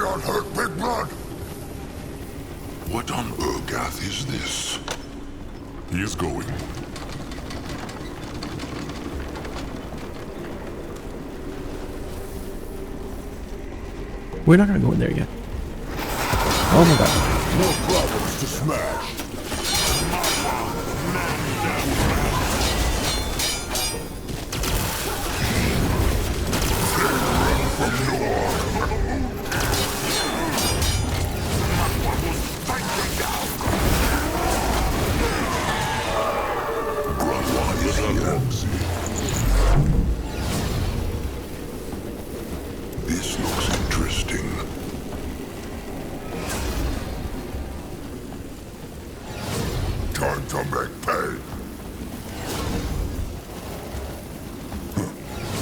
not hurt, Big Blood! What on Urgath is this? He is going. We're not gonna go in there yet. Oh my god. No problems to smash. This looks interesting. Time to make pay. Huh.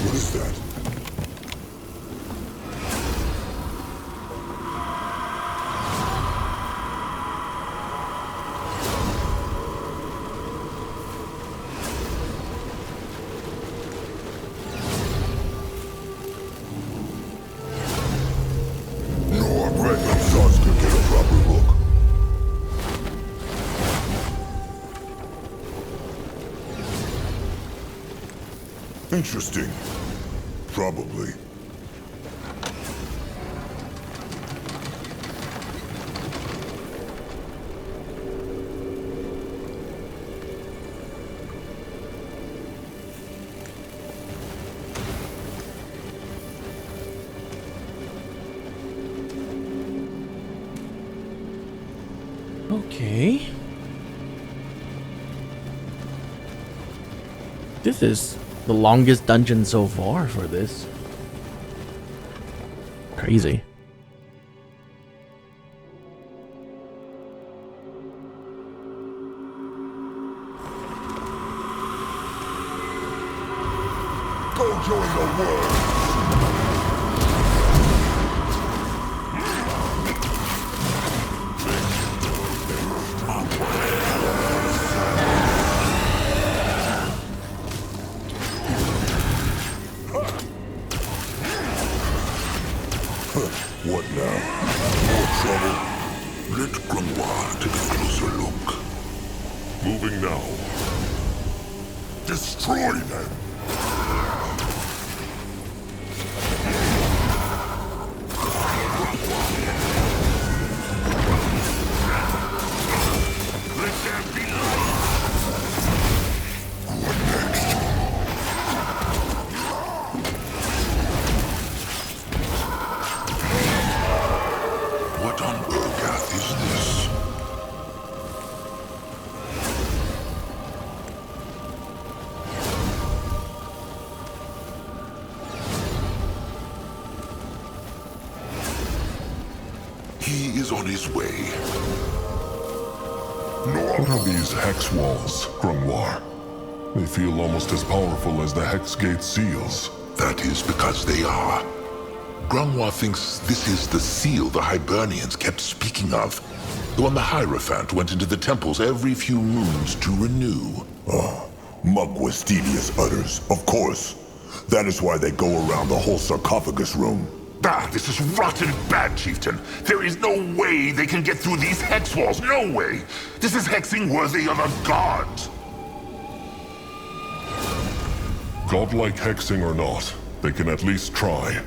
What is that? Interesting. Probably. Okay. This is the longest dungeon so far for this. Crazy. Go join the world. What now? More trouble? Let Grimoire take a closer look. Moving now. Destroy them! Let there be light! What next? What on Urgath is this? He is on his way. What are these hex walls, Grimoire? They feel almost as powerful as the Hex Gate seals. That is because they are. Grimoire thinks this is the seal the Hibernians kept speaking of. The one the Hierophant went into the temples every few moons to renew. Oh, Mugwestidius utters, of course. That is why they go around the whole sarcophagus room. Ah, this is rotten bad, Chieftain. There is no way they can get through these hex walls. No way. This is hexing worthy of a god. Godlike hexing or not, they can at least try.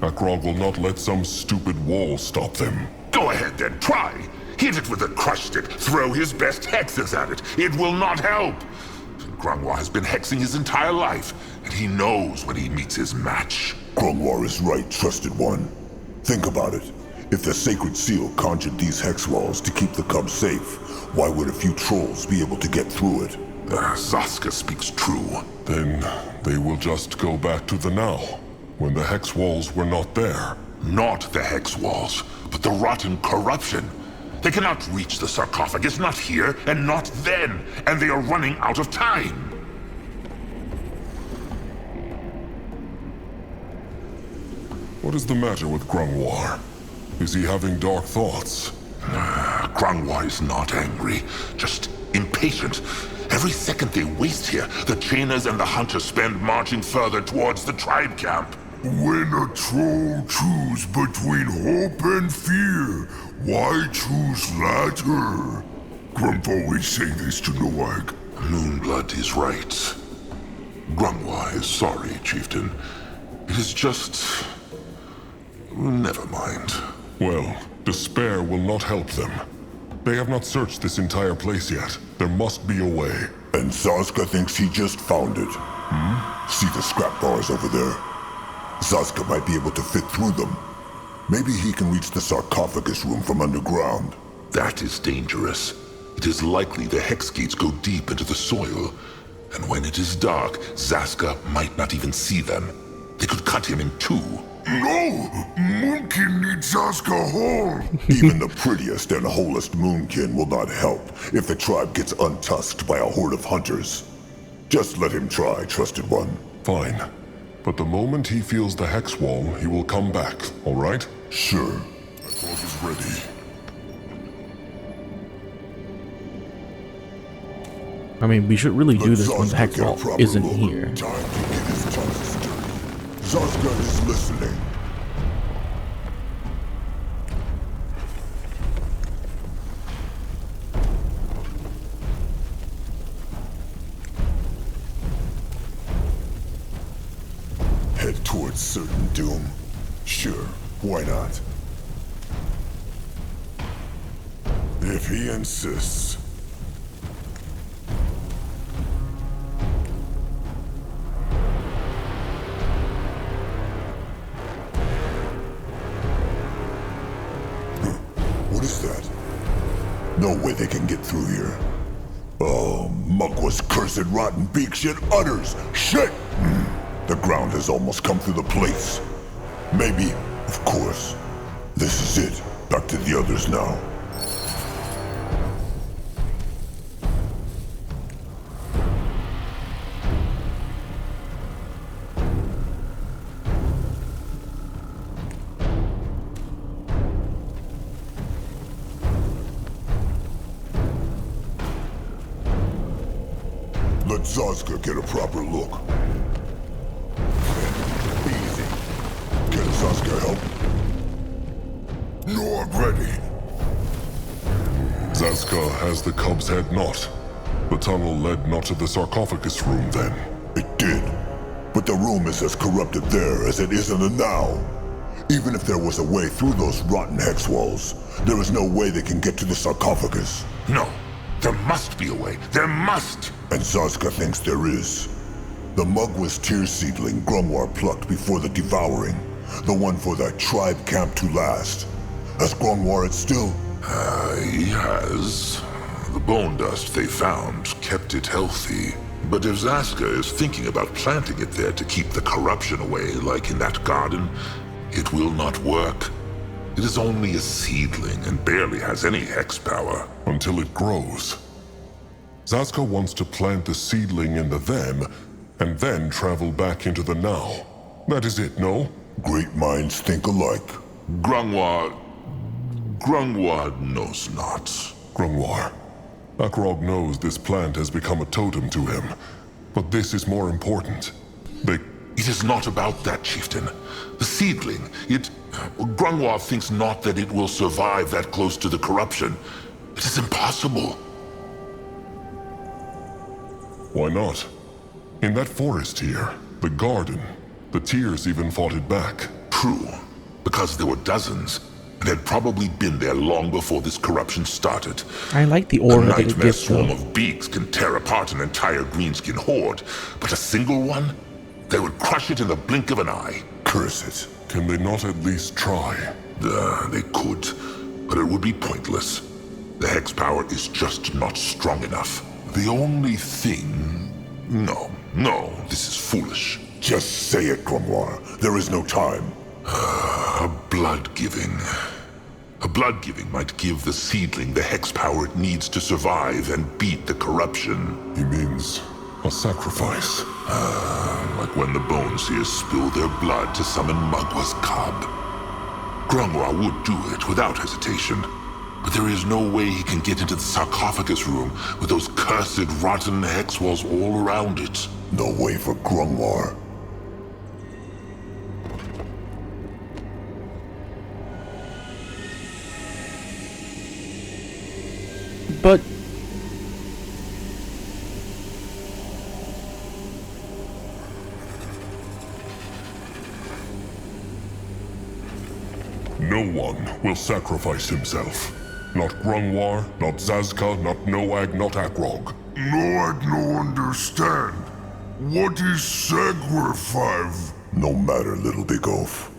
Akrog will not let some stupid wall stop them. Go ahead then, try. Hit it with a crush stick. Throw his best hexes at it. It will not help. Grimoire has been hexing his entire life, and he knows when he meets his match. Grimoire is right, trusted one. Think about it. If the Sacred Seal conjured these hex walls to keep the cub safe, why would a few trolls be able to get through it? Zaska speaks true. Then they will just go back to the now, when the hex walls were not there. Not the hex walls, but the rotten corruption. They cannot reach the sarcophagus, not here, and not then, and they are running out of time. What is the matter with Grimoire? Is he having dark thoughts? Grimoire is not angry, just impatient. Every second they waste here, the chainers and the hunters spend marching further towards the tribe camp. When a troll choose between hope and fear, why choose latter? Grump always say this to Noag. Moonblood is right. Grumwa is sorry, Chieftain. It is just... never mind. Well, despair will not help them. They have not searched this entire place yet. There must be a way. And Zaska thinks he just found it. See the scrap bars over there? Zaska might be able to fit through them. Maybe he can reach the sarcophagus room from underground. That is dangerous. It is likely the hex gates go deep into the soil. And when it is dark, Zaska might not even see them. They could cut him in two. No! Moonkin needs Zaska whole! Even the prettiest and wholest Moonkin will not help if the tribe gets untusked by a horde of hunters. Just let him try, trusted one. Fine. But the moment he feels the hex wall, he will come back, all right? Sure. My fog is ready. I mean, we should really do Let this when the Zaska hex get a wall proper isn't look. here. Time to get his tongue stirred. Zaska is listening. Head towards certain doom. Sure, why not? If he insists. What is that? No way they can get through here. Oh, Mugwa's cursed rotten beak shit utters! Shit! The ground has almost come through the place. Maybe, of course. This is it. Back to the others now. Let Zaska get a proper look. Easy. Can Zaska help? No, I'm ready. Zaska has the cub's head knot. The tunnel led not to the sarcophagus room then. It did. But the room is as corrupted there as it is in the now. Even if there was a way through those rotten hex walls, there is no way they can get to the sarcophagus. No. There must be a way. There must! And Zaska thinks there is. The Mugwa's tear seedling Grumwar plucked before the devouring. The one for that tribe camp to last. Has Grumwar it still? He has. The bone dust they found kept it healthy. But if Zaska is thinking about planting it there to keep the corruption away, like in that garden, it will not work. It is only a seedling and barely has any hex power. Until it grows. Zaska wants to plant the seedling in the then, and then travel back into the now. That is it, no? Great minds think alike. Grungwar knows not. Grungwar. Akrog knows this plant has become a totem to him. But this is more important. It is not about that, Chieftain. The seedling, Grungwar thinks not that it will survive that close to the corruption. It is impossible. Why not? In that forest here, the garden, the tears even fought it back. True, because there were dozens, and had probably been there long before this corruption started. I like the A aura that it nightmare gives swarm though. of beaks can tear apart an entire greenskin horde, but a single one? They would crush it in the blink of an eye. Curse it. Can they not at least try? They could, but it would be pointless. The hex power is just not strong enough. The only thing... No, this is foolish. Just say it, Grumwar. There is no time. A blood-giving. A blood-giving might give the seedling the hex power it needs to survive and beat the corruption. He means a sacrifice. Like when the Bone Seers spill their blood to summon Mugwa's cub. Grungwa would do it without hesitation. But there is no way he can get into the sarcophagus room with those cursed rotten hex walls all around it. No way for Grungwar. But No one will sacrifice himself. Not Grungwar, not Zazka, not Noag, not Akrog. Noag no understand. What is sacrifice? No matter, little big oaf.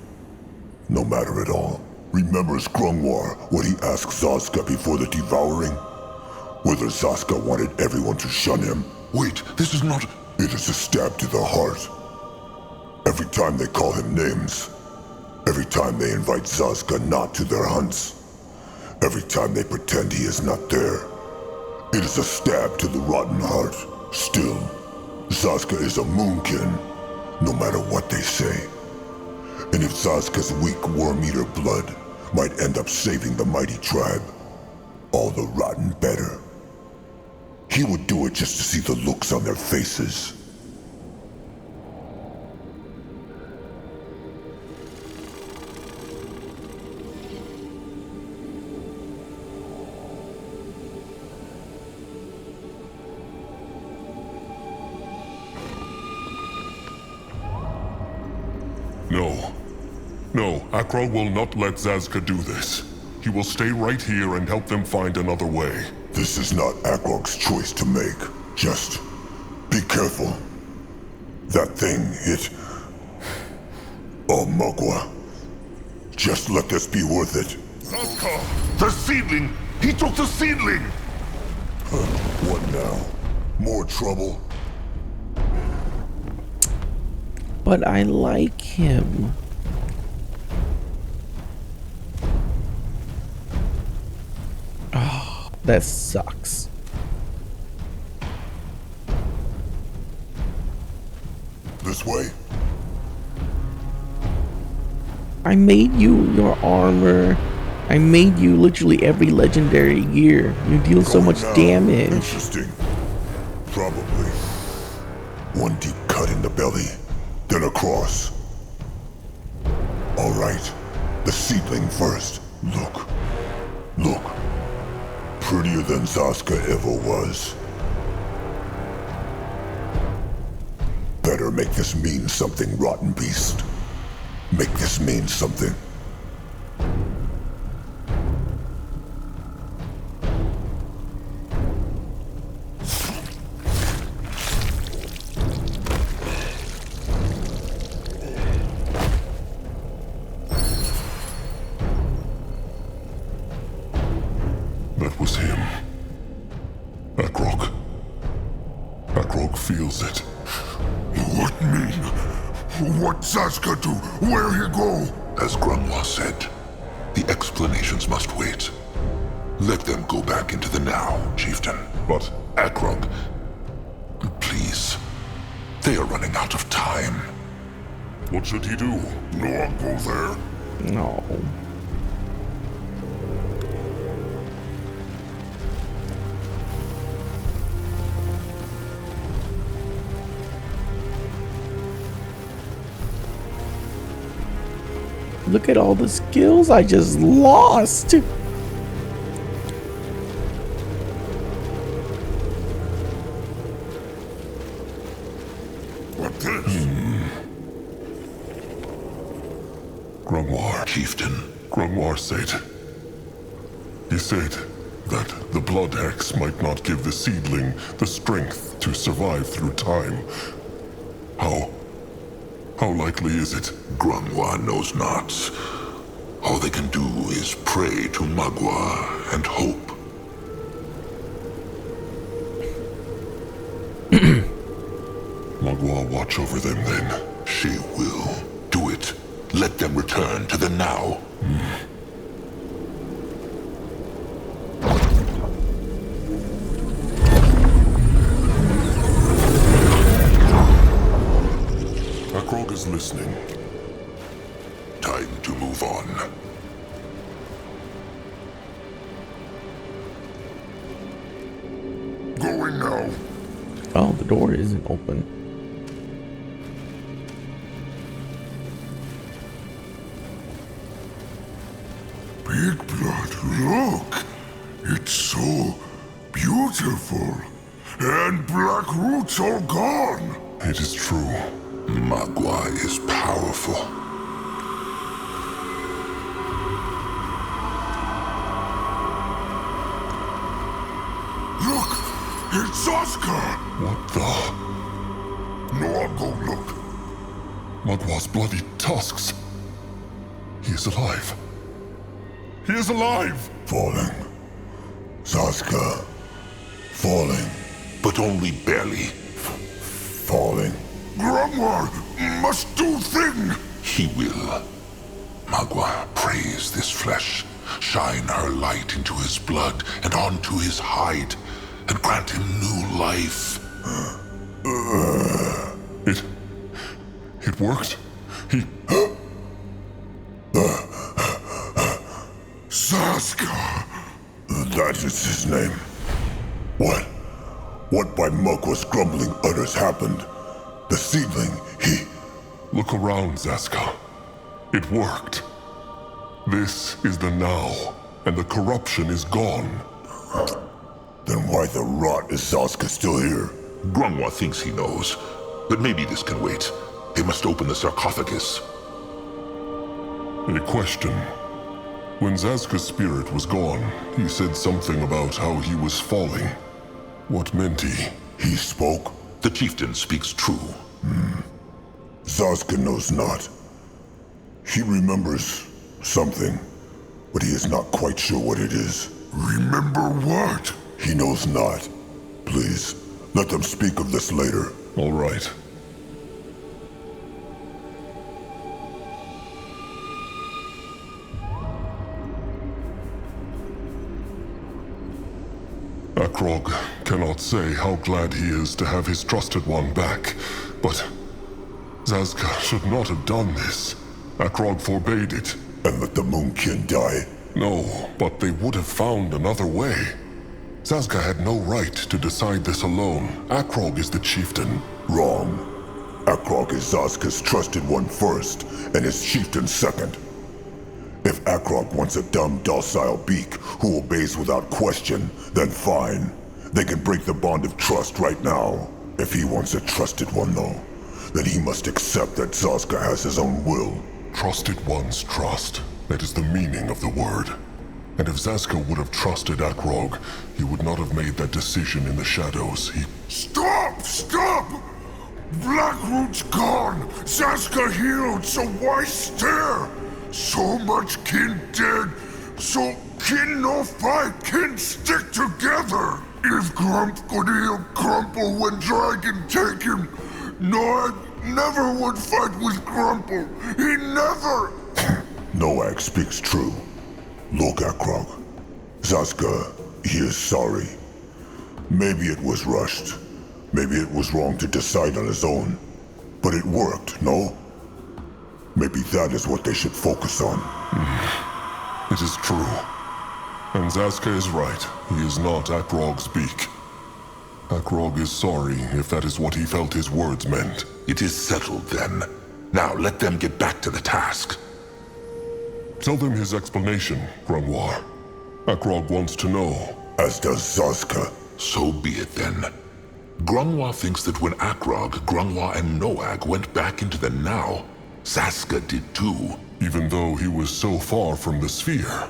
No matter at all. Remembers Grungwar what he asked Zazka before the devouring? Whether Zazka wanted everyone to shun him? Wait, this is not... It is a stab to the heart. Every time they call him names. Every time they invite Zazka not to their hunts. Every time they pretend he is not there. It is a stab to the rotten heart. Still, Zazka is a moonkin, no matter what they say. And if Zazka's weak worm-eater blood might end up saving the mighty tribe, all the rotten better. He would do it just to see the looks on their faces. No, Akrog will not let Zazka do this. He will stay right here and help them find another way. This is not Akrog's choice to make. Just be careful. That thing, it... Oh, Magua. Just let this be worth it. Zazka! The seedling! He took the seedling! What now? More trouble? But I like him. Oh, that sucks. This way? I made you your armor. I made you literally every legendary gear. You deal so much damage. Interesting. Probably. One deep cut in the belly, then across. All right. The seedling first. Look. Look. Prettier than Zazka ever was. Better make this mean something, rotten beast. Make this mean something. That was him. Akrog. Akrog feels it. What mean? What Zazka do? Where he go? As Grunlaw said, the explanations must wait. Let them go back into the now, Chieftain. But Akrog, please. They are running out of time. what should he do? Not go there. No. Look at all the skills I just lost. What this? Grungwar. Chieftain, Grungwar said. He said that the blood hex might not give the seedling the strength to survive through time. How likely is it? Grunwa knows not. All they can do is pray to Magua and hope. Magua watch over them then. She will. Do it. Let them return to the now. Akrog is listening. Time to move on. Going now. Oh, the door isn't open. Big blood, look! It's so Beautiful. And Black Root's all gone. It is true. Magua is powerful. Look! It's Oscar! What the? No, I'll go look. Magwa's bloody tusks. He is alive. He is alive! Falling. Zaska. Falling. But only barely. Falling. Grumwar must do thing! He will. Magua, praise this flesh. Shine her light into his blood and onto his hide, and grant him new life. It worked. He... Zaska! That is his name. What? What by Magwa's grumbling utters happened? The seedling, he... Look around, Zaska. It worked. This is the now, and the corruption is gone. Then why the rot is Zaska still here? Grungwa thinks he knows, but maybe this can wait. They must open the sarcophagus. A question. When Zaska's spirit was gone, he said something about how he was falling. What meant he? He spoke? The chieftain speaks true. Zaska knows not. He remembers something, but he is not quite sure what it is. Remember what? He knows not. Please, let them speak of this later. All right. Akrog cannot say how glad he is to have his trusted one back, but Zaska should not have done this. Akrog forbade it. And let the Moonkin die. No, but they would have found another way. Zaska had no right to decide this alone. Akrog is the chieftain. Wrong. Akrog is Zaska's trusted one first, and his chieftain second. If Akrog wants a dumb, docile beak who obeys without question, then fine. They can break the bond of trust right now. If he wants a trusted one, though, then he must accept that Zaska has his own will. Trusted one's trust. That is the meaning of the word. And if Zaska would have trusted Akrog, he would not have made that decision in the shadows. He... Stop! Stop! Blackroot's gone! Zaska healed, so why stare? So much kin dead, so kin no fight, kin stick together! If Grump could heal Grumple when Dragon take him, Noag never would fight with Grumple! He never! Noag speaks true. Look, Akrog. Zaska, he is sorry. Maybe it was rushed. Maybe it was wrong to decide on his own. But it worked, no? Maybe that is what they should focus on. It is true. And Zaska is right. He is not Akrog's beak. Akrog is sorry if that is what he felt his words meant. It is settled then. Now let them get back to the task. Tell them his explanation, Grungwar. Akrog wants to know. As does Zaska. So be it then. Grungwa thinks that when Akrog, Grungwa, and Noag went back into the now, Zaska did too. Even though he was so far from the sphere.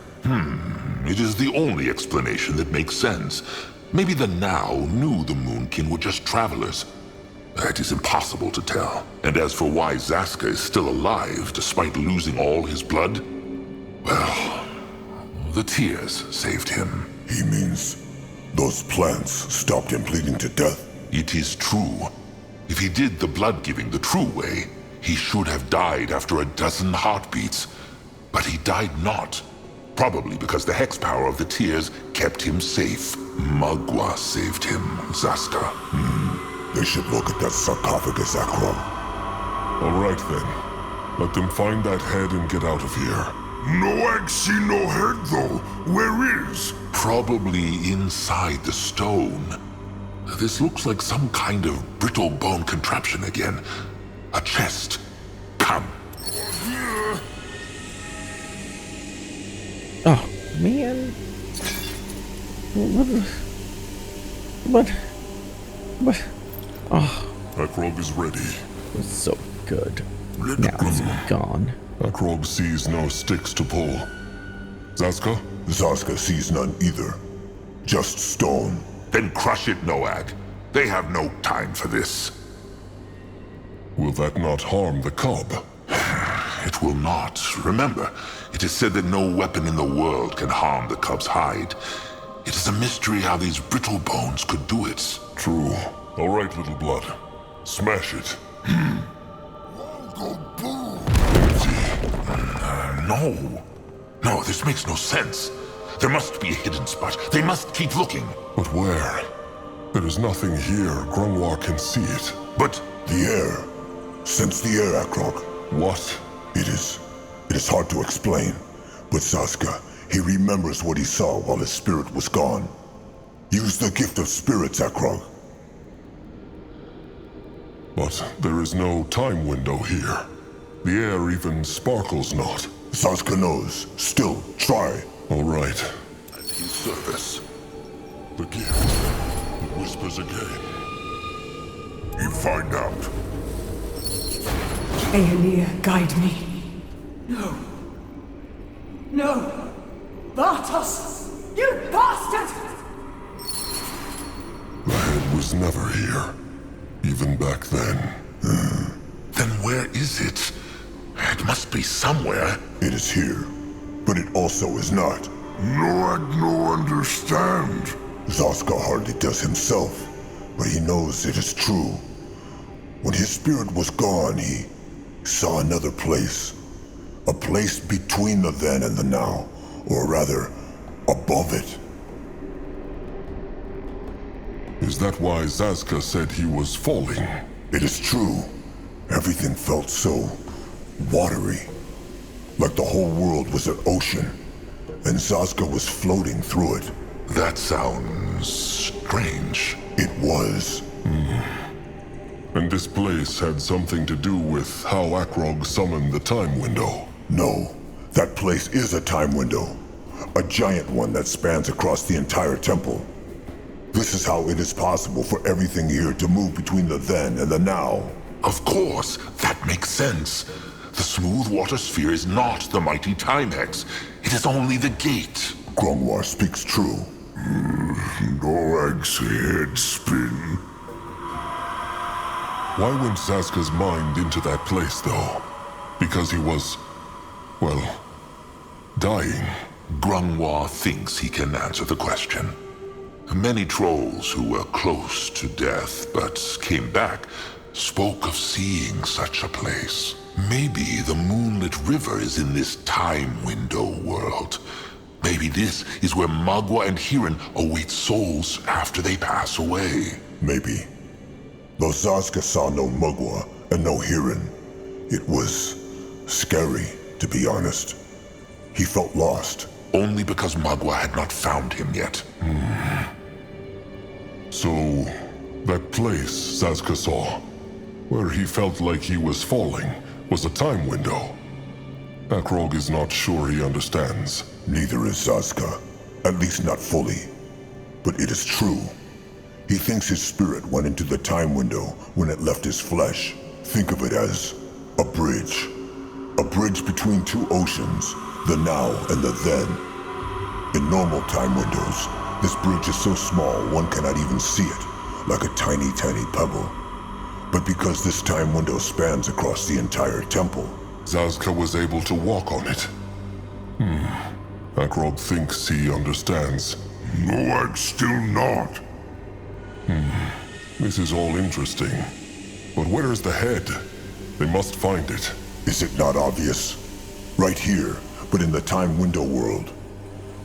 It is the only explanation that makes sense. Maybe the Now knew the Moonkin were just travelers. It is impossible to tell. And as for why Zaska is still alive despite losing all his blood, well, the tears saved him. He means those plants stopped him bleeding to death? It is true. If he did the blood-giving the true way, he should have died after a dozen heartbeats. But he died not. Probably because the hex power of the tears kept him safe. Magua saved him, Zaska. They should look at that sarcophagus, Akrog. All right then. Let them find that head and get out of here. Noag see no head, though. Where is? Probably inside the stone. This looks like some kind of brittle bone contraption again. A chest. Come. Oh, man. But, Akrog is ready. it's so good. Let Now he's gone. Akrog sees no sticks to pull. Zaska? Zaska sees none either. Just stone. Then crush it, Noad. They have no time for this. Will that not harm the cub? It will not. Remember, it is said that no weapon in the world can harm the cub's hide. It is a mystery how these brittle bones could do it. True. All right, little blood. Smash it. No. No, this makes no sense. There must be a hidden spot. They must keep looking. But where? There is nothing here. Grungwar can see it. But The air. Sense the air, Akrog. What? It is hard to explain. But Zaska, he remembers what he saw while his spirit was gone. Use the gift of spirits, Akrog. But there is no time window here. The air even sparkles not. Zaska knows. Still, try. All right. at his service. The gift. It whispers again. You find out. Aelia, guide me. No. No! Bartos! You bastard! The head was never here. Even back then. Then where is it? It must be somewhere. It is here, but it also is not. No understand. Zaska hardly does himself, but he knows it is true. When his spirit was gone, he saw another place. A place between the then and the now, or rather, above it. Is that why Zaska said he was falling? It is true. Everything felt so watery. Like the whole world was an ocean, and Zaska was floating through it. That sounds strange. It was. And this place had something to do with how Akrog summoned the time window. No, that place is a time window. A giant one that spans across the entire temple. This is how it is possible for everything here to move between the then and the now. Of course, that makes sense. The smooth water sphere is not the mighty time hex. It is only the gate. Grungwar speaks true. Norag's head spin. Why went Zaska's mind into that place, though? Because he was, well, dying. Grungwar thinks he can answer the question. Many trolls who were close to death but came back spoke of seeing such a place. Maybe the moonlit river is in this time window world. Maybe this is where Magua and Hiran await souls after they pass away. Maybe. Though Zaska saw no Mugwa and no Hiran, it was scary, to be honest. He felt lost. Only because Magua had not found him yet. So, that place Zaska saw, where he felt like he was falling, was a time window. Akrog is not sure he understands. Neither is Zaska, at least not fully. But it is true. He thinks his spirit went into the time window when it left his flesh. Think of it as a bridge. A bridge between two oceans, the now and the then. In normal time windows, this bridge is so small one cannot even see it, like a tiny pebble. But because this time window spans across the entire temple, Zaska was able to walk on it. Akrog thinks he understands. no, I'm still not. This is all interesting. But where is the head? They must find it. Is it not obvious? Right here, but in the time window world.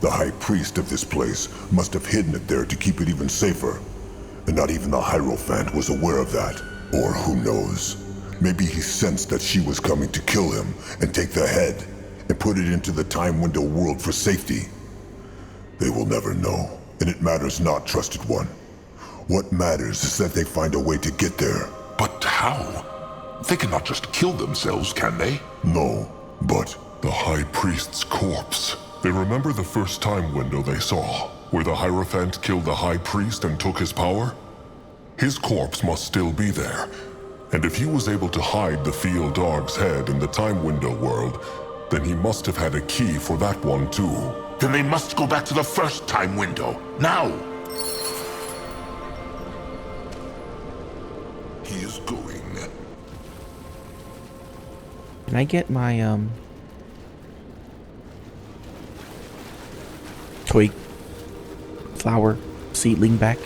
The high priest of this place must have hidden it there to keep it even safer. And not even the Hierophant was aware of that. Or who knows? Maybe he sensed that she was coming to kill him and take the head and put it into the time window world for safety. They will never know, and it matters not, Trusted One. What matters is that they find a way to get there. But how? They cannot just kill themselves, can they? No, but The High Priest's corpse. They remember the first time window they saw. where the Hierophant killed the High Priest and took his power? His corpse must still be there. And if he was able to hide the Field Dog's head in the Time Window world, then he must have had a key for that one too. Then they must go back to the first time window. Now! He is going. Can I get my toy flower seedling back?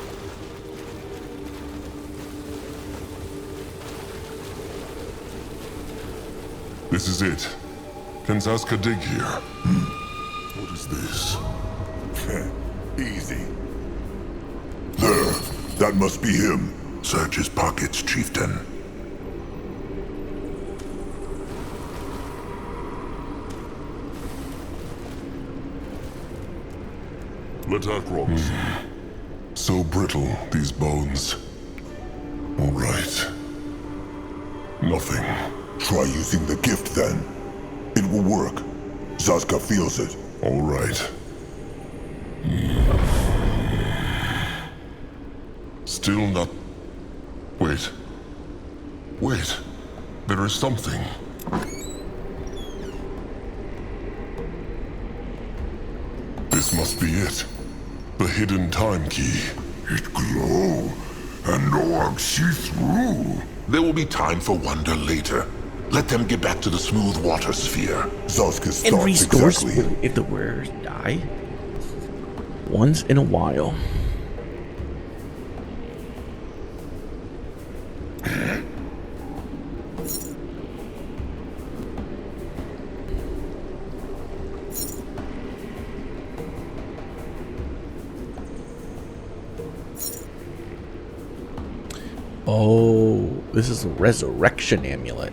This is it. Can Zaska dig here? What is this? Easy. There. That must be him. Search his pockets, Chieftain. Let Akrog see. So brittle, these bones. All right. Nothing. Try using the gift then. It will work. Zaska feels it. All right. Still not... Wait. Wait. There is something. This must be it. The hidden time key. It glow, and no one see through. There will be time for wonder later. Let them get back to the smooth water sphere. Zaska's And thoughts restores exactly. if the wearers die. Once in a while. Oh, this is a resurrection amulet.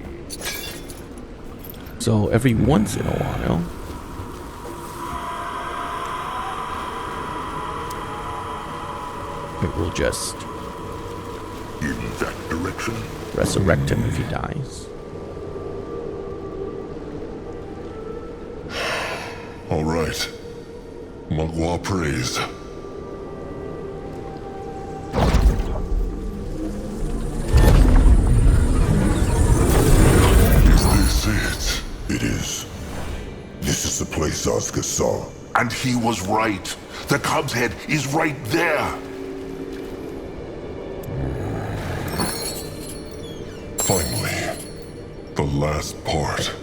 So every once in a while, it will just In that direction? resurrect him if he dies. All right. Magua praise. Is this it? It is. This is the place Zaska saw. And he was right. The cub's head is right there. Finally. The last part.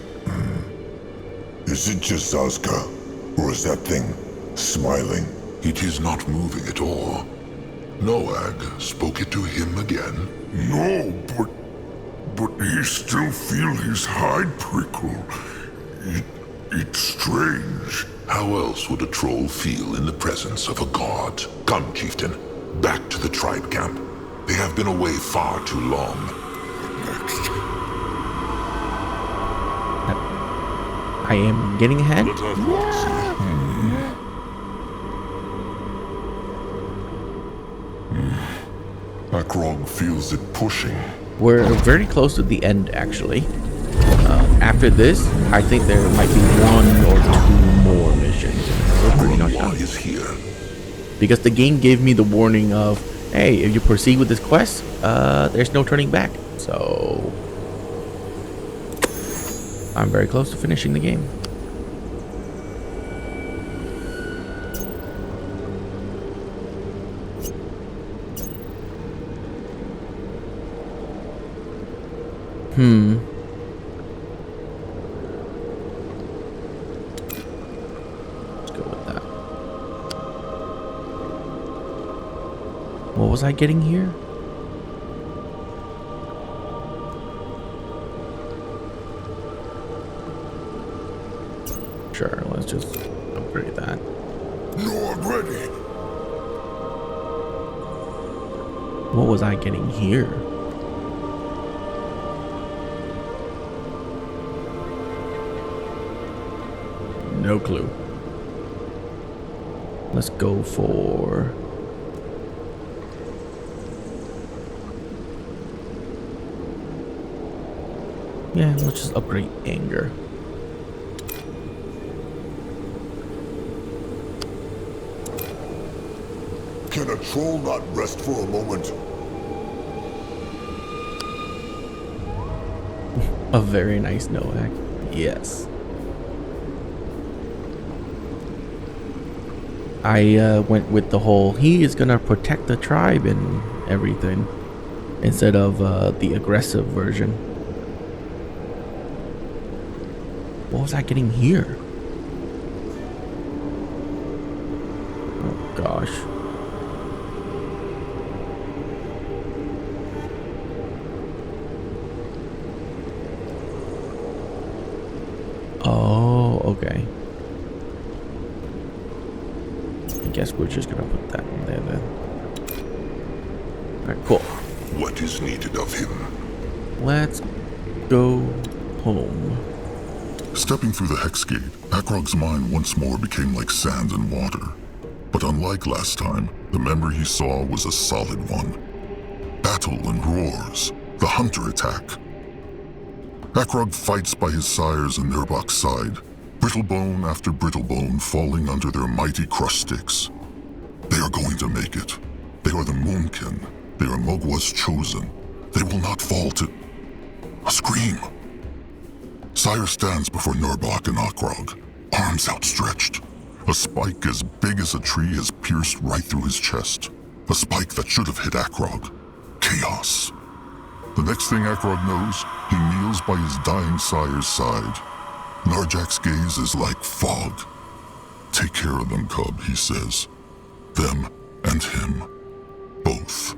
Is it just Zaska? Or is that thing smiling? It is not moving at all. Noag spoke it to him again. No, but he still feel his hide prickle. It's strange. How else would a troll feel in the presence of a god? Come, chieftain. Back to the tribe camp. They have been away far too long. Next. I am getting ahead. Let Akrog see. Akrog feels it pushing. We're very close to the end, actually. After this, I think there might be one or two more missions. We're pretty much Grimoire done. is here. Because the game gave me the warning of, hey, if you proceed with this quest, there's no turning back. So I'm very close to finishing the game. Let's go with that. What was I getting here? Sure, let's just upgrade that. No, I'm ready. What was I getting here? No clue. Let's go for... yeah, let's just upgrade anger. troll not rest for a moment? A very nice Noak. Yes. I went with the whole he is gonna protect the tribe and everything instead of the aggressive version. What was I getting here? Oh gosh. Oh, okay. I guess we're just gonna put that in there then. Alright, cool. What is needed of him? Let's go home. Stepping through the hex gate, Akrog's mind once more became like sand and water. But unlike last time, the memory he saw was a solid one. Battle and roars, the hunter attack. Akrog fights by his sires and Nurbok's side, brittlebone after brittlebone falling under their mighty crush sticks. They are going to make it. They are the Moonkin. They are Mogwa's chosen. They will not fall to... A scream. Sire stands before Nurbok and Akrog, arms outstretched. A spike as big as a tree has pierced right through his chest. A spike that should have hit Akrog. Chaos. The next thing Akrog knows, he kneels by his dying sire's side. Narjak's gaze is like fog. Take care of them, cub, he says. Them and him. Both.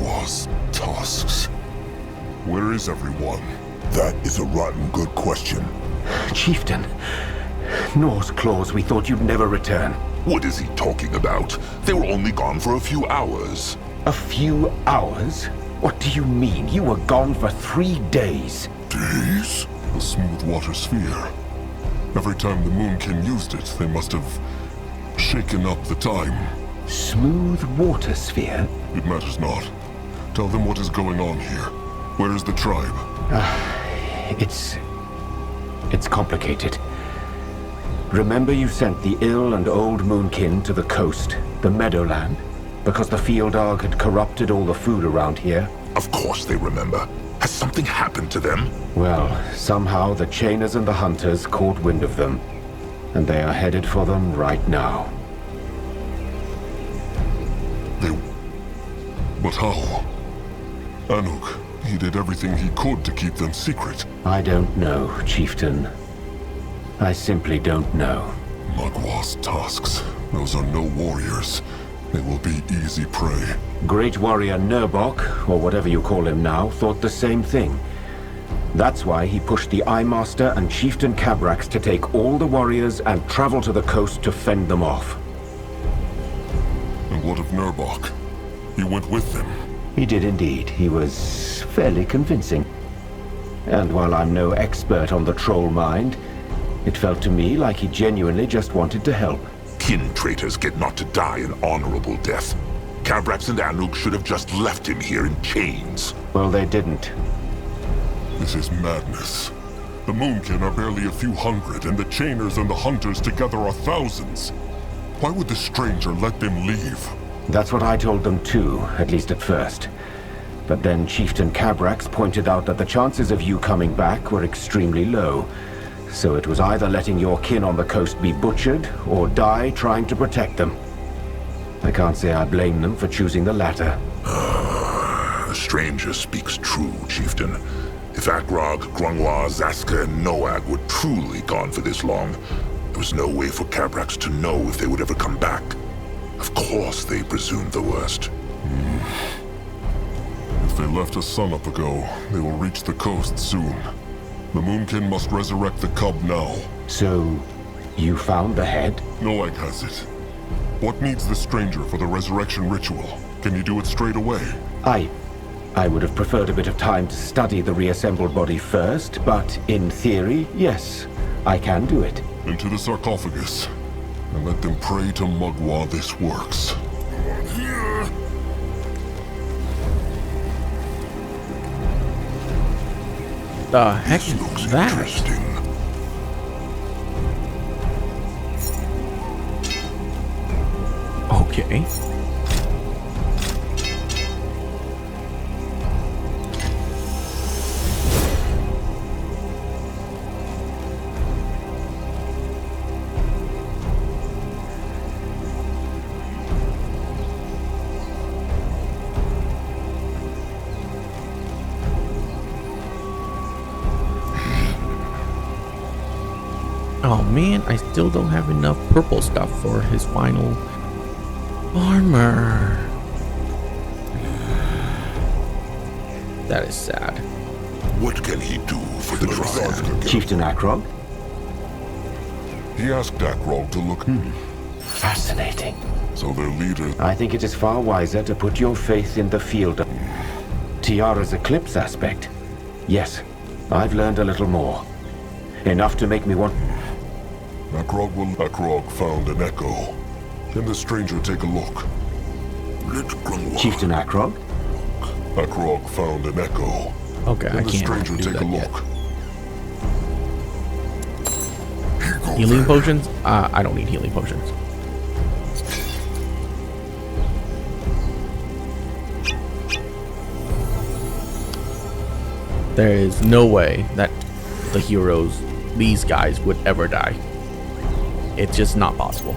Was tasks. Where is everyone? That is a rotten good question. Chieftain, Nor's claws, we thought you'd never return. What is he talking about? They were only gone for a few hours. A few hours? What do you mean? You were gone for 3 days. Days? The smooth water sphere. Every time the Moonkin used it, they must have shaken up the time. Smooth water sphere? It matters not. Tell them what is going on here. Where is the tribe? It's complicated. Remember you sent the ill and old Moonkin to the coast, the Meadowland, because the field arg had corrupted all the food around here? Of course they remember. Has something happened to them? Well, somehow the Chainers and the Hunters caught wind of them, and they are headed for them right now. But how? Anuk, he did everything he could to keep them secret. I don't know, Chieftain. I simply don't know. Magwa's tasks. Those are no warriors. They will be easy prey. Great warrior Nurbok, or whatever you call him now, thought the same thing. That's why he pushed the Eye Master and Chieftain Cabrax to take all the warriors and travel to the coast to fend them off. And what of Nurbok? He went with them. He did indeed. He was fairly convincing. And while I'm no expert on the troll mind, it felt to me like he genuinely just wanted to help. Kin traitors get not to die an honorable death. Cabrax and Anuk should have just left him here in chains. Well, they didn't. This is madness. The Moonkin are barely a few hundred, and the Chainers and the Hunters together are thousands. Why would the stranger let them leave? That's what I told them too, at least at first. But then Chieftain Cabrax pointed out that the chances of you coming back were extremely low. So it was either letting your kin on the coast be butchered, or die trying to protect them. I can't say I blame them for choosing the latter. The stranger speaks true, Chieftain. If Akrog, Grungwa, Zaska, and Noag were truly gone for this long, there was no way for Cabrax to know if they would ever come back. Of course they presumed the worst. If they left a sunup ago, they will reach the coast soon. The Moonkin must resurrect the cub now. So, you found the head? Noag has it. What needs the stranger for the resurrection ritual? Can you do it straight away? I would have preferred a bit of time to study the reassembled body first, but in theory, yes, I can do it. Into the sarcophagus. And let them pray to Mugwa this works. The heck This looks is that? interesting. Okay. Oh man, I still don't have enough purple stuff for his final armor. That is sad. What can he do for the tribe? Chieftain Akrog? He asked Akrog to look. Fascinating. So their leader. I think it is far wiser to put your faith in the field of Tiara's eclipse aspect. Yes, I've learned a little more. Enough to make me want... Akrog found an echo. Can the stranger take a look? Let Grungwald... Chieftain Akrog? Akrog found an echo. Okay, I Can the can't stranger do take that a yet. look? Here goes Healing there. potions? I don't need healing potions. There is no way that the heroes, these guys, would ever die. It's just not possible.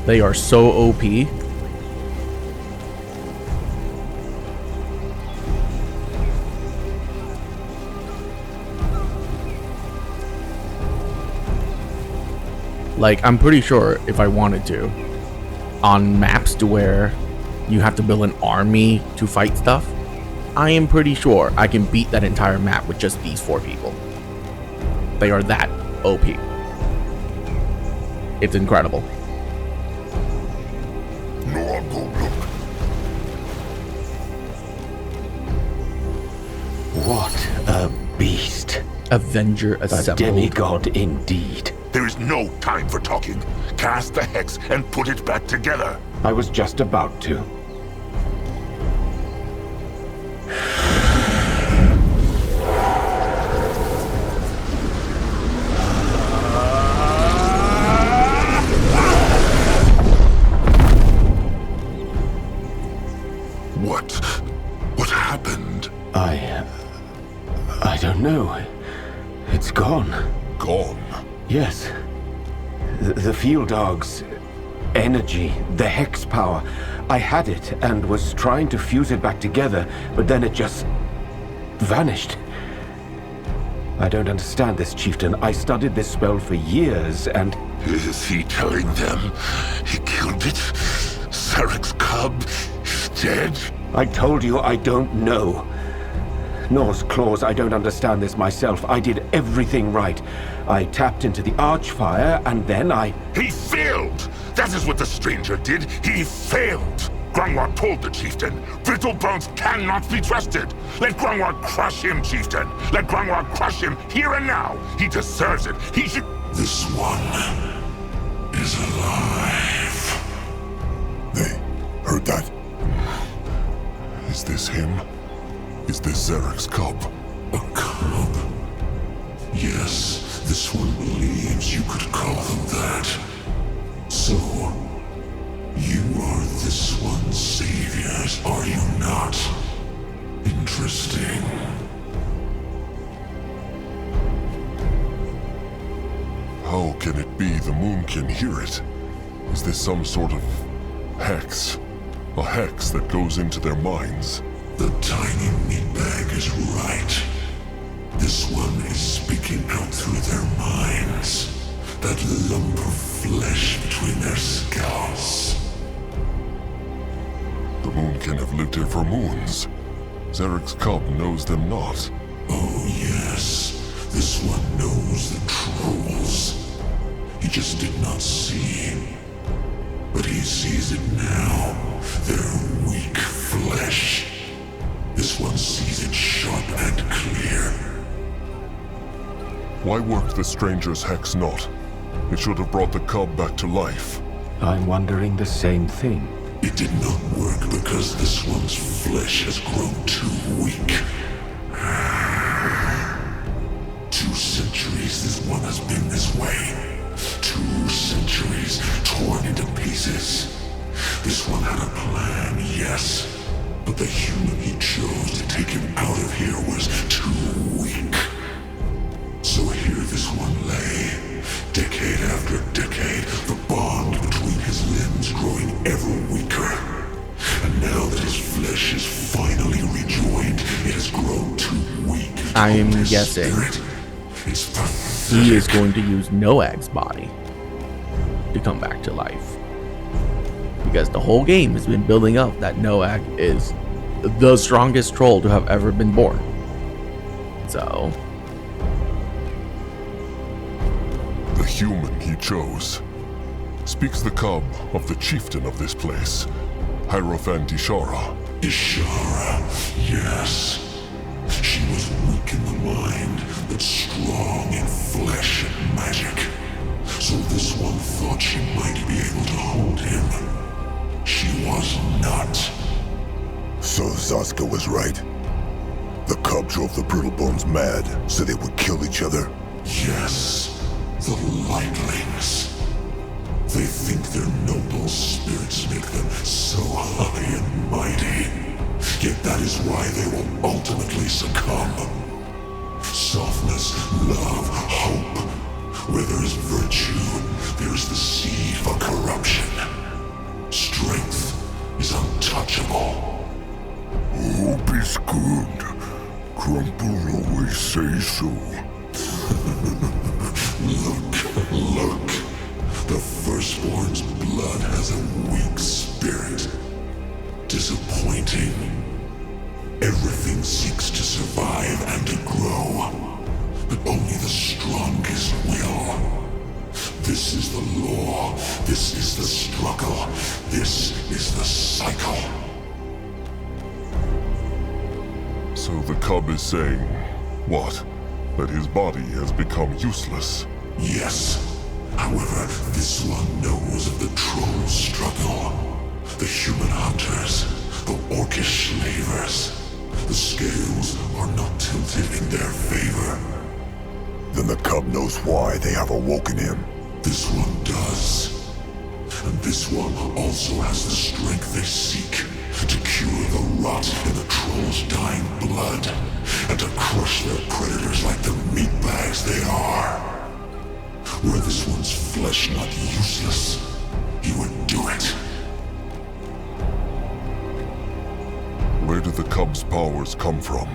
They are so OP. Like, I'm pretty sure if I wanted to, on maps to where you have to build an army to fight stuff, I am pretty sure I can beat that entire map with just these 4 people. They are that OP. It's incredible. No, I'll go look. What a beast. Avenger A assembled. demigod indeed. There is no time for talking. Cast the hex and put it back together. I was just about to. What happened? I don't know. It's gone. Gone. Yes. The field dog's energy, the hex power. I had it and was trying to fuse it back together, but then it just vanished. I don't understand this, Chieftain. I studied this spell for years and... Is he telling them he killed it? Sarek's cub is dead? I told you I don't know. Nor's claws, I don't understand this myself. I did everything right. I tapped into the archfire, and then I... He failed! That is what the stranger did. He failed! Grungwald told the chieftain, Brittle Bones cannot be trusted. Let Grungwald crush him, chieftain. Let Grungwald crush him here and now. He deserves it. He should... This one is alive. They heard that? Is this him? Is this Zarek's cub? A cub? Yes, this one believes you could call them that. So, you are this one's saviors, are you not? Interesting. How can it be the moon can hear it? Is this some sort of hex? A hex that goes into their minds? The tiny meatbag is right. This one is speaking out through their minds. That lump of flesh between their scalps. The moon can have lived here for moons. Zarek's cub knows them not. Oh yes, this one knows the trolls. He just did not see. But he sees it now. Their weak flesh. This one sees it sharp and clear. Why worked the stranger's hex not? It should have brought the cub back to life. I'm wondering the same thing. It did not work because this one's flesh has grown too weak. 2 centuries this one has been this way. 2 centuries Yes, but the human he chose to take him out of here was too weak. So here this one lay, decade after decade, the bond between his limbs growing ever weaker. And now that his flesh is finally rejoined, it has grown too weak. I'm guessing he is going to use Noag's body to come back to life. Because the whole game has been building up that Noag is the strongest troll to have ever been born. So The human he chose. Speaks the cub of the chieftain of this place, Hierophant Ishara. Ishara, yes. She was weak in the mind, but strong in flesh and magic. So this one thought she might be able to hold him. She was not. So Zaska was right. The cub drove the Brittlebones mad, so they would kill each other. Yes, the Lightlings. They think their noble spirits make them so high and mighty. Yet that is why they will ultimately succumb. Softness, love, hope. Where there is virtue, there is the seed for corruption. Strength is untouchable. Hope is good. Crumple always say so. Look. The firstborn's blood has a weak spirit. Disappointing. Everything seeks to survive and to grow, but only the strongest will. This is the law. This is the struggle. This is the cycle. So the cub is saying, what? That his body has become useless. Yes. However, this one knows of the troll struggle. The human hunters, the orcish slavers. The scales are not tilted in their favor. Then the cub knows why they have awoken him. This one does. And this one also has the strength they seek to cure the rot in the troll's dying blood and to crush their predators like the meatbags they are. Were this one's flesh not useless, he would do it. Where do the cub's powers come from?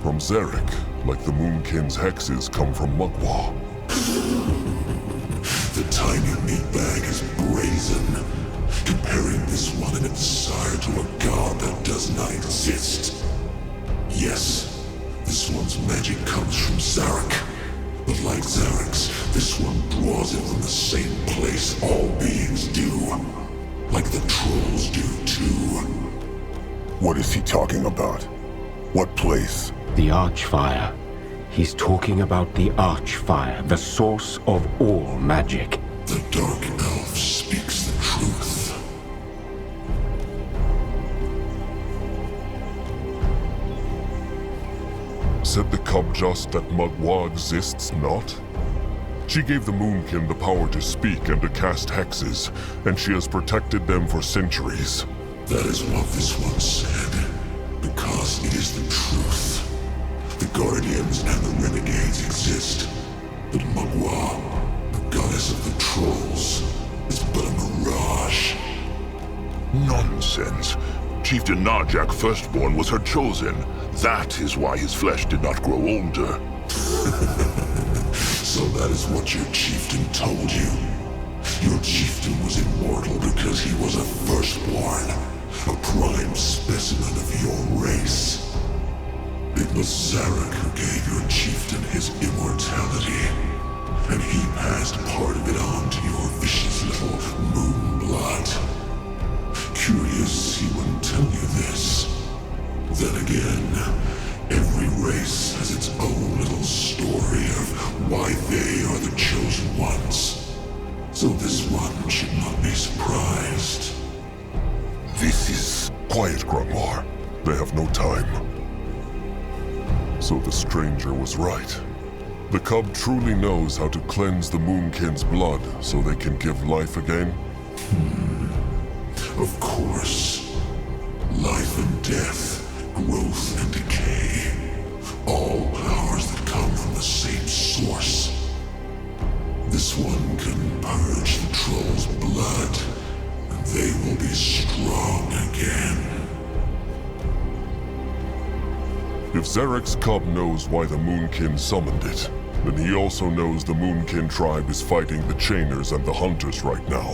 From Zarek, like the Moonkin's hexes come from Mugwa. The tiny meatbag is brazen, comparing this one and its sire to a god that does not exist. Yes, this one's magic comes from Zarek. But like Zarek's, this one draws it from the same place all beings do. Like the trolls do too. What is he talking about? What place? The Archfire. He's talking about the Archfire, the source of all magic. The Dark Elf speaks the truth. Said the cub just that Mugwa exists not? She gave the Moonkin the power to speak and to cast hexes, and she has protected them for centuries. That is what this one said, because it is the truth. The Guardians and the Renegades exist, but Mugwa, the goddess of the trolls, is but a mirage. Nonsense. Chieftain Narjak Firstborn was her chosen. That is why his flesh did not grow older. So that is what your chieftain told you. Your chieftain was immortal because he was a firstborn, a prime specimen of your race. It was Zarek who gave your chieftain his immortality, and he passed part of it on to your vicious little moon blood. Curious he wouldn't tell you this. Then again, every race has its own little story of why they are the chosen ones. So this one should not be surprised. This is... Quiet, Grunglar. They have no time. So the stranger was right. The cub truly knows how to cleanse the Moonkin's blood so they can give life again? Of course. death, growth, and decay. All powers that come from the same source. This one can purge the troll's blood, and they will be strong again. If Zarek's cub knows why the Moonkin summoned it, then he also knows the Moonkin tribe is fighting the Chainers and the Hunters right now.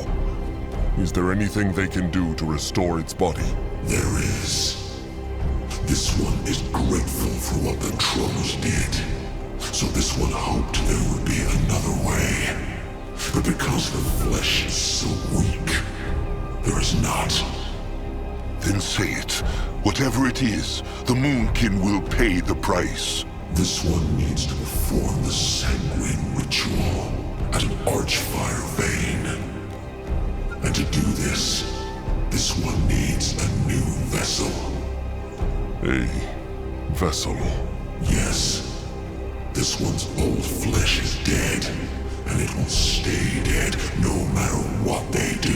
Is there anything they can do to restore its body? There is. This one is grateful for what the trolls did. So this one hoped there would be another way. But because the flesh is so weak, there is not. Then say it. Whatever it is, the Moonkin will pay the price. This one needs to perform the sanguine ritual at an archfire vein. And to do this one needs a new vessel. A vessel? Yes. This one's old flesh is dead, and it will stay dead no matter what they do.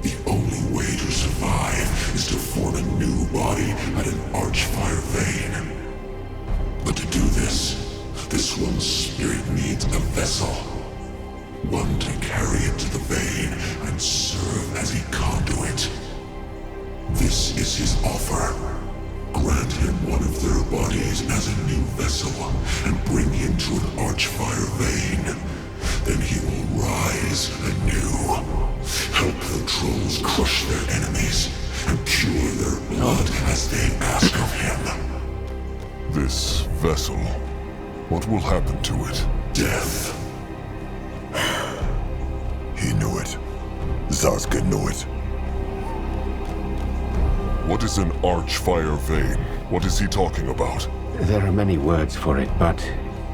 The only way to survive is to form a new body at an archfire vein. But to do this one's spirit needs a vessel. One to carry it to the vein and serve as a conduit. This is his offer. Grant him one of their bodies as a new vessel and bring him to an archfire vein. Then he will rise anew. Help the trolls crush their enemies and cure their blood as they ask of him. This vessel, what will happen to it? Death. He knew it. Zaska knew it. What is an archfire vein? What is he talking about? There are many words for it, but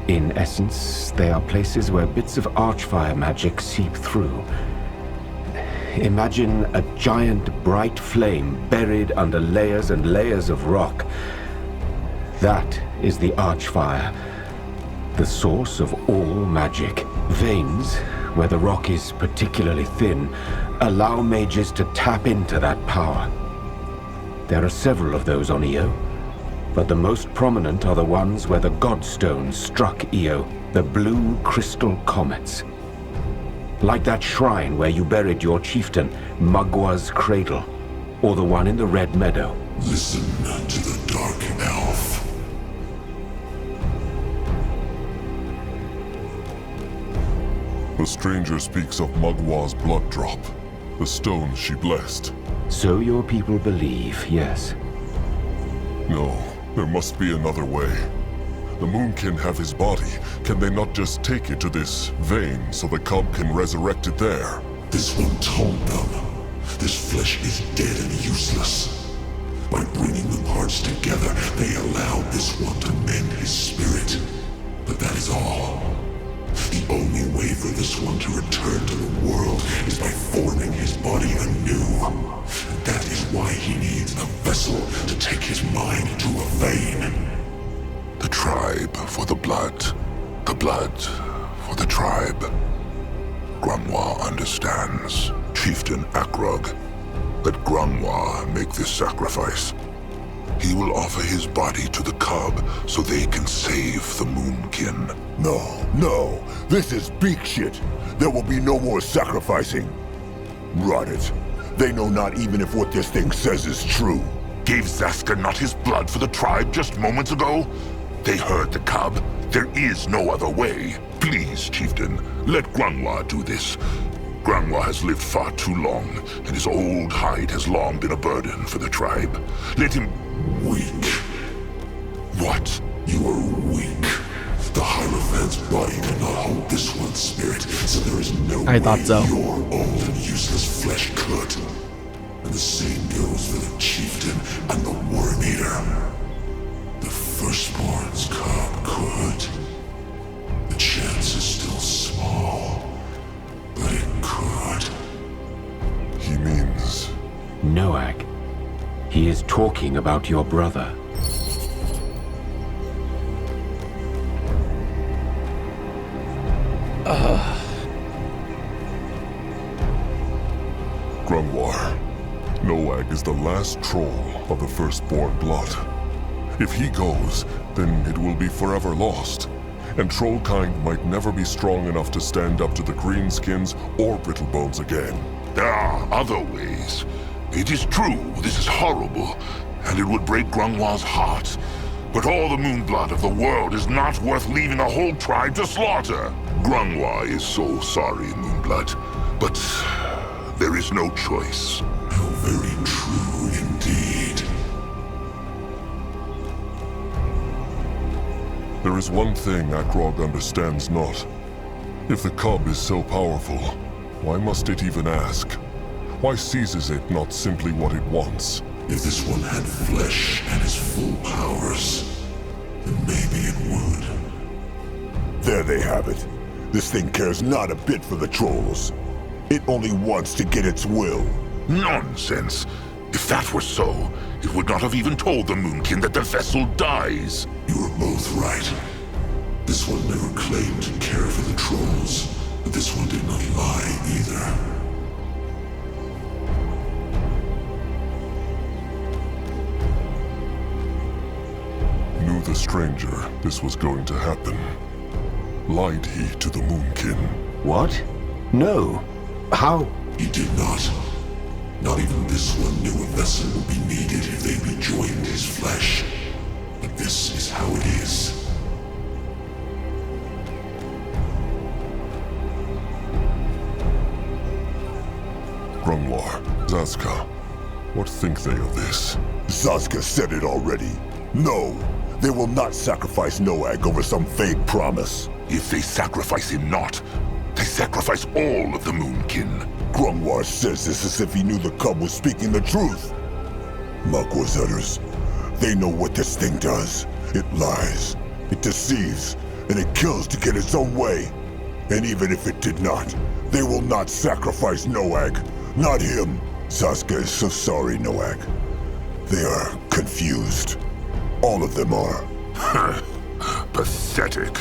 in essence, they are places where bits of archfire magic seep through. Imagine a giant bright flame buried under layers and layers of rock. That is the archfire, the source of all magic. Veins, where the rock is particularly thin, allow mages to tap into that power. There are several of those on Io, but the most prominent are the ones where the Godstones struck Io, the blue crystal comets. Like that shrine where you buried your chieftain, Mugwa's cradle, or the one in the Red Meadow. Listen to the Dark Elf. The stranger speaks of Mugwa's blood drop, the stone she blessed. So your people believe, yes. No, there must be another way. The Moonkin have his body. Can they not just take it to this vein so the cub can resurrect it there? This one told them. This flesh is dead and useless. By bringing the parts together, they allowed this one to mend his spirit. But that is all. The only way for this one to return to the world is by forming his body anew. And that is why he needs a vessel to take his mind to a vein. The tribe for the blood for the tribe. Grunwa understands. Chieftain Akrog, let Grunwa make this sacrifice. He will offer his body to the cub so they can save the Moonkin. No. This is beak shit. There will be no more sacrificing. Rot it. They know not even if what this thing says is true. Gave Zaska not his blood for the tribe just moments ago? They heard the cub. There is no other way. Please, Chieftain, let Grunwa do this. Grunwa has lived far too long, and his old hide has long been a burden for the tribe. Let him... Weak. What? You are weak. The Hierophant's body cannot hold this one's spirit, so there is no I thought way so. your old and useless flesh could. And the same goes for the Chieftain and the Worm Eater. The Firstborn's cub could. The chance is still small, but it could. He means... Noag. He is talking about your brother. Grunwar. Noag is the last troll of the firstborn blood. If he goes, then it will be forever lost, and Trollkind might never be strong enough to stand up to the Greenskins or Brittlebones again. There are other ways. It is true, this is horrible, and it would break Grungwa's heart. But all the Moonblood of the world is not worth leaving a whole tribe to slaughter. Grungwa is so sorry, Moonblood, but there is no choice. How very true indeed. There is one thing Akrog understands not. If the cub is so powerful, why must it even ask? Why seizes it not simply what it wants? If this one had flesh and his full powers, then maybe it would. There they have it. This thing cares not a bit for the trolls. It only wants to get its will. Nonsense! If that were so, it would not have even told the Moonkin that the vessel dies. You are both right. This one never claimed to care for the trolls, but this one did not lie either. Knew the stranger this was going to happen. Lied he to the Moonkin? What? No. How? He did not. Not even this one knew a vessel would be needed if they rejoined his flesh. But this is how it is. Grungwar, Zaska, what think they of this? Zaska said it already. No, they will not sacrifice Noag over some vague promise. If they sacrifice him not, they sacrifice all of the Moonkin. Grungwar says this as if he knew the cub was speaking the truth. Makwa's utters. They know what this thing does. It lies, it deceives, and it kills to get its own way. And even if it did not, they will not sacrifice Noag. Not him. Zaska is so sorry, Noag. They are confused. All of them are. Pathetic.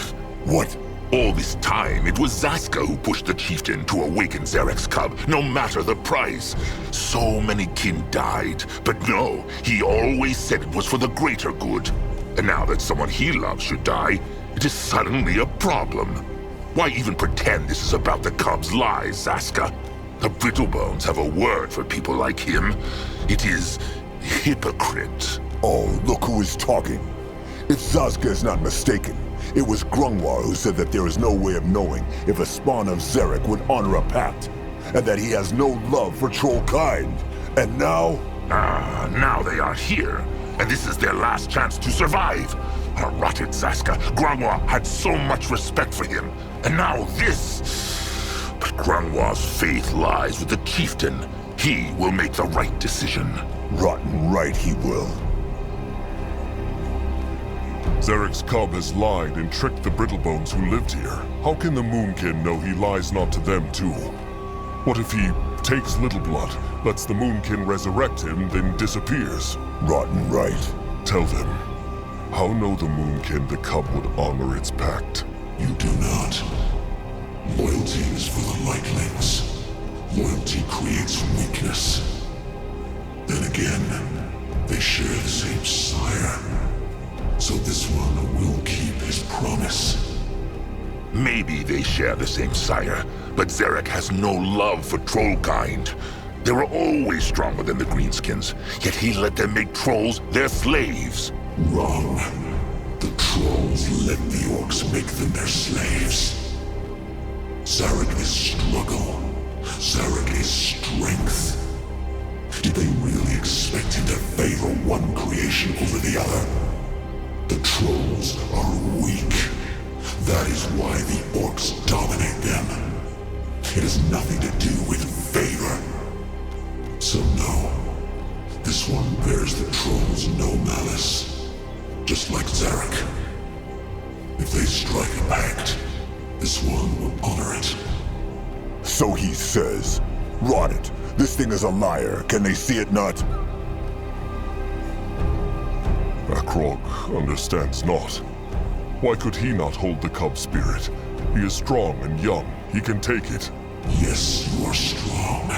What? All this time, it was Zaska who pushed the chieftain to awaken Zarek's cub, no matter the price. So many kin died, but no, he always said it was for the greater good. And now that someone he loves should die, it is suddenly a problem. Why even pretend this is about the cub's lies, Zaska? The Brittlebones have a word for people like him. It is hypocrite. Oh, look who is talking. If Zaska is not mistaken, it was Grungwar who said that there is no way of knowing if a spawn of Zarek would honor a pact, and that he has no love for Trollkind. And now? Now they are here, and this is their last chance to survive. Rot it, Zaska. Grungwar had so much respect for him, and now this. But Grungwar's faith lies with the chieftain. He will make the right decision. Rotten right he will. Zarek's cub has lied and tricked the Brittlebones who lived here. How can the Moonkin know he lies not to them too? What if he takes Littleblood, lets the Moonkin resurrect him, then disappears? Rotten right. Tell them. How know the Moonkin the cub would honor its pact? You do not. Loyalty is for the lightlings. Loyalty creates weakness. Then again, they share the same sire. So this one will keep his promise. Maybe they share the same sire, but Zarek has no love for Trollkind. They were always stronger than the Greenskins, yet he let them make trolls their slaves. Wrong. The trolls let the orcs make them their slaves. Zarek is struggle. Zarek is strength. Did they really expect him to favor one creation over the other? The trolls are weak. That is why the orcs dominate them. It has nothing to do with favor. So no, this one bears the trolls no malice. Just like Zarek. If they strike a pact, this one will honor it. So he says. Rot it. This thing is a liar. Can they see it not? Akrog understands not. Why could he not hold the cub spirit? He is strong and young. He can take it. Yes, you are strong.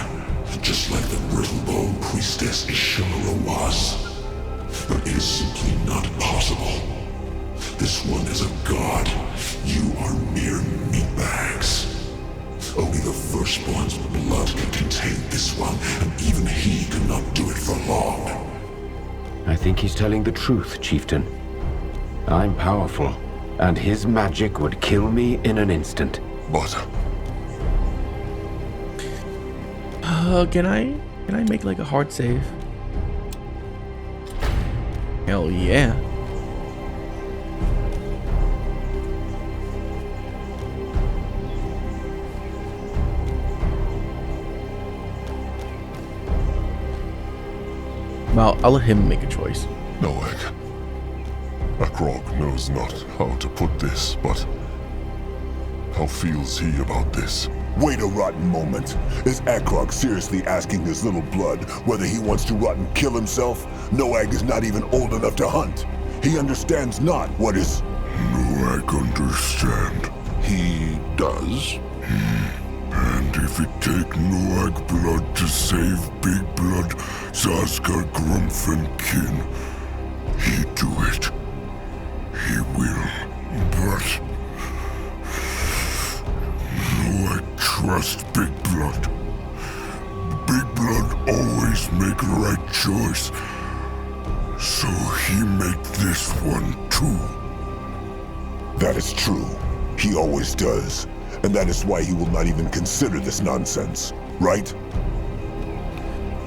just like the brittle-bone priestess Ishimura was. But it is simply not possible. This one is a god. You are mere meatbags. Only the Firstborn's blood can contain this one, and even he could not do it for long. I think he's telling the truth, Chieftain. I'm powerful, and his magic would kill me in an instant. But Can I make like a hard save? Hell yeah. Well, I'll let him make a choice. Noag. Akrog knows not how to put this, but how feels he about this? Wait a rotten moment. Is Akrog seriously asking his little blood whether he wants to rot and kill himself? Noag is not even old enough to hunt. He understands not what is... Noag understand. He does? And if it take Noag blood to save Big Blood, Zaska, Grumpf, and Kin, he do it. He will. But... Noag trust Big Blood. Big Blood always make the right choice. So he make this one too. That is true. He always does. And that is why he will not even consider this nonsense. Right?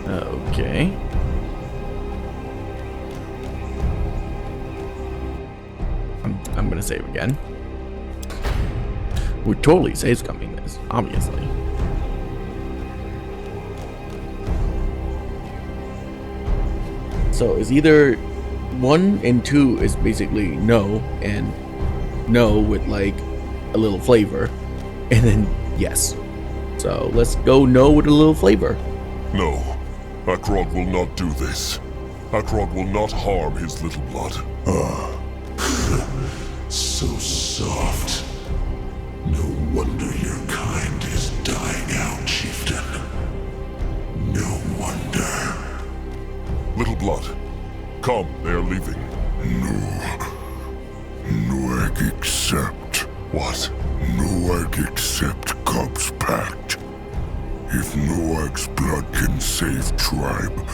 Okay. I'm gonna save again. We're totally save scumming this, obviously. So it's either 1 and 2 is basically no, and no with like a little flavor, and then yes. So let's go no with a little flavor. No. Akrog will not do this. Akrog will not harm his little blood. So soft. No wonder your kind is dying out, Chieftain. No wonder. Little blood. Come, they are leaving. Noag accept. What? Noag accept Cub's pact. If Noag's blood can save tribe,